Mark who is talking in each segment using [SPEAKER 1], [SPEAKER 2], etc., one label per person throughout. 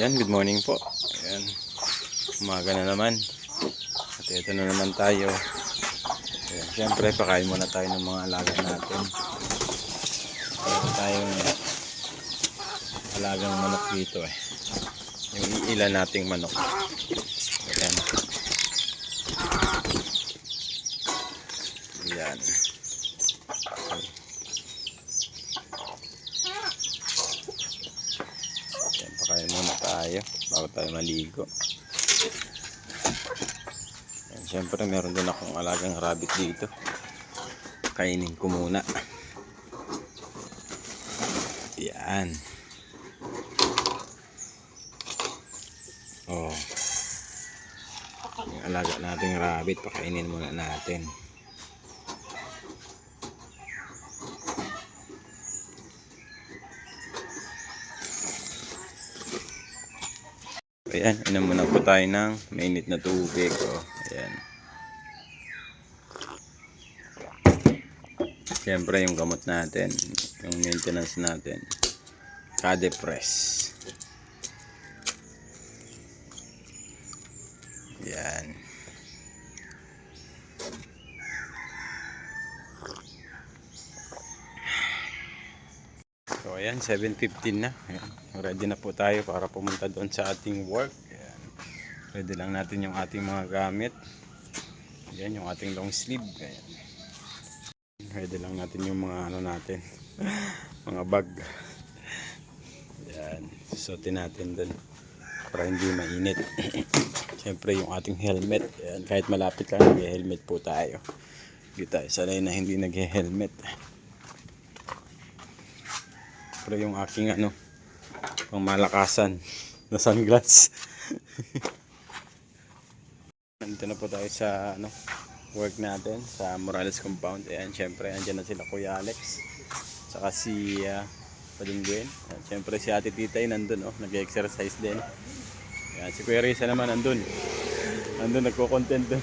[SPEAKER 1] Ayan, good morning po. Ayan, umaga na naman. At ito na naman tayo. Ayan, syempre, pakain muna tayo ng mga alaga natin. Meron tayong alagang manok dito eh. Yung iilan nating manok. Ayan. Ayan. Ayan, pakain muna tayo bago tayo maligo. Ayan, syempre meron din akong alagang rabbit dito. Kainin ko muna. Ayan. Oh. Yung alaga nating rabbit, pakainin muna natin. Ayan, inom muna po tayo ng mainit na tubig. Oh, ayan. Siyempre yung gamot natin, yung maintenance natin, Cadepress. Ayan. So ayan, 7:15 na. Ayan. Ready na po tayo para pumunta doon sa ating work. Ayan. Ready lang natin yung ating mga gamit. Ayan, yung ating long sleeve. Ayan. Ready lang natin yung mga ano natin. Mga bag. Ayan. Susutin natin doon para hindi mainit. Siyempre yung ating helmet. Ayan. Kahit malapit lang, nag-helmet po tayo. Hindi tayo sanay na hindi nag-helmet. Pero yung aking ano, pang malakasan na sunglass. Nandito na po tayo sa ano, work natin sa Morales Compound. Ayan, syempre andyan na sila Kuya Alex saka si Padingguin. Ayan, syempre si Ate Titay nandun, oh, nag-exercise din. Ayan, si Kuya Risa naman nandun nagko-content dun.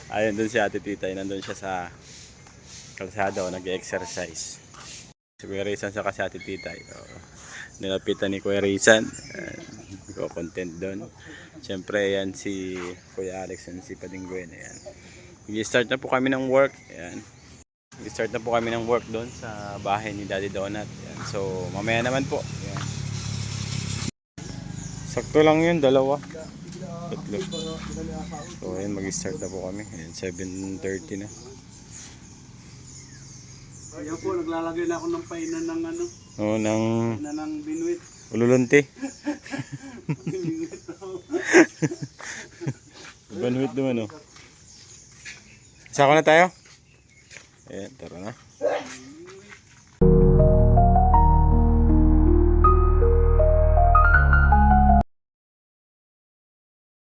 [SPEAKER 1] Ayun, dun si Ate Titay, nandun siya sa kalsada, oh, nag-exercise. Si Kuya Rizan sa si Ate Titay, nilapitan ni Kuya Rizan, go content doon. Siyempre yan si Kuya Alex and si Padingguin. Ayan, i-start na po kami ng work. Ayan, i-start na po kami ng work doon sa bahay ni Daddy Donut. Ayan. So mamaya naman po. Ayan. Sakto lang yun, dalawa, tatlo. So ayan, mag-start na po kami. Ayan, 7:30 na.
[SPEAKER 2] Ayan po, naglalagay na ako ng painan ng ano.
[SPEAKER 1] Oo,
[SPEAKER 2] ng binuit.
[SPEAKER 1] ululunti. Binuit naman, oh. Saka na tayo? Ayan, tara na.